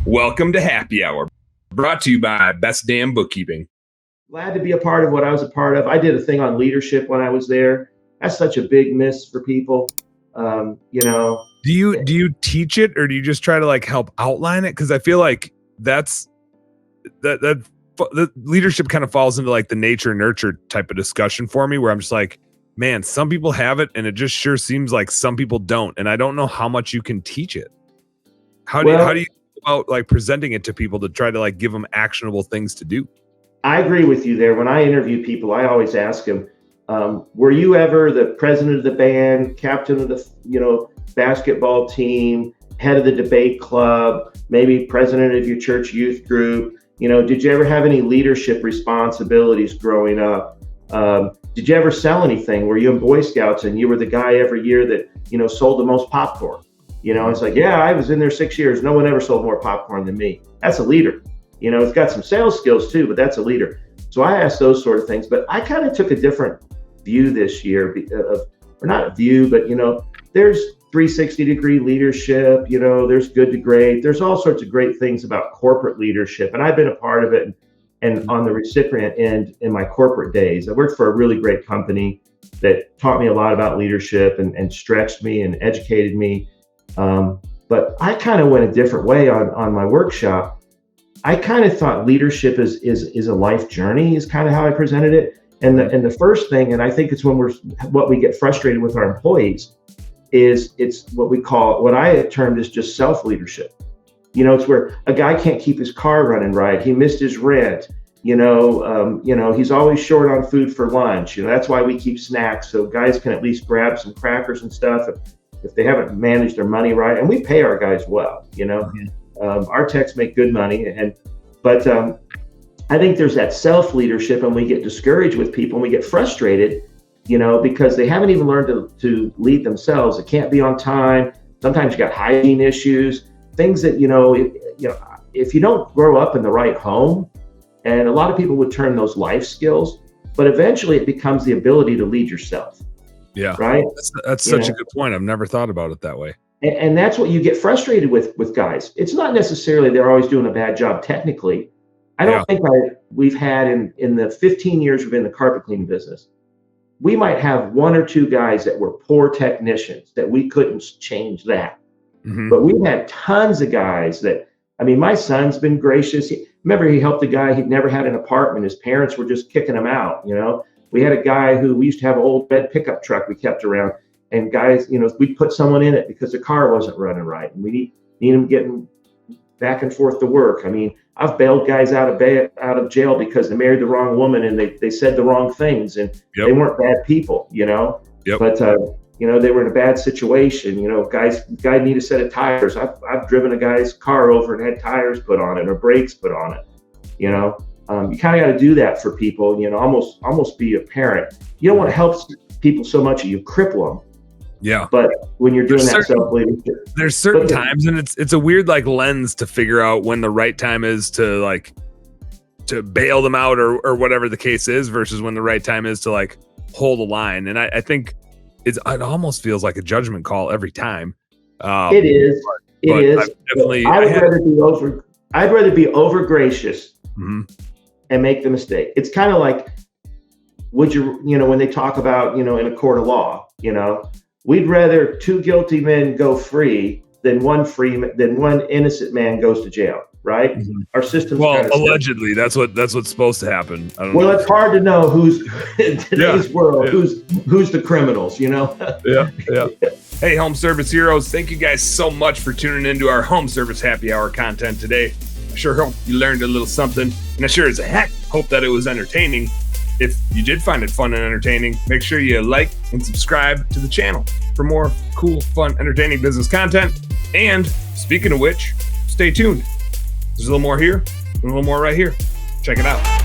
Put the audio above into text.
Welcome to Happy Hour, brought to you by Best Damn Bookkeeping. Glad to be a part of what I was a part of. I did a thing on leadership when I was there. That's such a big miss for people. Do you teach it, or do you just try to help outline it? Because I feel like the leadership kind of falls into the nature nurture type of discussion for me, where I'm just like, man, some people have it, and it just sure seems like some people don't, and I don't know how much you can teach it. How do you go about presenting it to people to try to give them actionable things to do? I agree with you there. When I interview people, I always ask them, were you ever the president of the band, captain of the basketball team, head of the debate club, maybe president of your church youth group? Did you ever have any leadership responsibilities growing up? Did you ever sell anything? Were you in Boy Scouts and you were the guy every year that, sold the most popcorn? It's like, yeah, I was in there 6 years. No one ever sold more popcorn than me. That's a leader. It's got some sales skills too, but that's a leader. So I asked those sort of things, but I kind of took a different view this year or not a view, but there's 360-degree leadership, there's good to great. There's all sorts of great things about corporate leadership. And I've been a part of it and on the recipient end in my corporate days. I worked for a really great company that taught me a lot about leadership and stretched me and educated me. But I kind of went a different way on my workshop. I kind of thought leadership is a life journey, is kind of how I presented it. And the first thing, and I think it's what we get frustrated with our employees, is it's what I termed as just self-leadership. It's where a guy can't keep his car running right. He missed his rent. He's always short on food for lunch. That's why we keep snacks, so guys can at least grab some crackers and stuff if they haven't managed their money right. And we pay our guys well. Our techs make good money, but I think there's that self-leadership, and we get discouraged with people and we get frustrated, because they haven't even learned to lead themselves. It can't be on time. Sometimes you got hygiene issues, things that, if you don't grow up in the right home, and a lot of people would term those life skills, but eventually it becomes the ability to lead yourself. Yeah. Right. That's such a good point. I've never thought about it that way. And that's what you get frustrated with guys. It's not necessarily they're always doing a bad job technically. I don't think we've had in the 15 years we've been in the carpet cleaning business, we might have one or two guys that were poor technicians that we couldn't change that. Mm-hmm. But we've had tons of guys my son's been gracious. Remember, he helped a guy, he'd never had an apartment. His parents were just kicking him out. We had a guy we used to have an old red pickup truck we kept around. And guys, we put someone in it because the car wasn't running right. And we need them getting back and forth to work. I've bailed guys out of jail because they married the wrong woman and they said the wrong things, and they weren't bad people, but they were in a bad situation. Guy need a set of tires. I've driven a guy's car over and had tires put on it or brakes put on it. You kind of got to do that for people, almost be a parent. You don't want to help people so much that you cripple them. Yeah. But when you're doing self-leadership, there's certain times, and it's a weird lens to figure out when the right time is to bail them out or whatever the case is, versus when the right time is to hold a line. And I think it almost feels like a judgment call every time. It is. I'd rather be over gracious mm-hmm. and make the mistake. It's kind of like, would you, when they talk about, in a court of law, we'd rather two guilty men go free than one innocent man goes to jail, right? Mm-hmm. Our system's allegedly that's what's supposed to happen. I don't know. It's hard to know who's in today's world, who's the criminals, Yeah. Hey, home service heroes, thank you guys so much for tuning into our home service happy hour content today. I sure hope you learned a little something, and I sure as heck hope that it was entertaining. If you did find it fun and entertaining, make sure you like and subscribe to the channel for more cool, fun, entertaining business content. And speaking of which, stay tuned. There's a little more here and a little more right here. Check it out.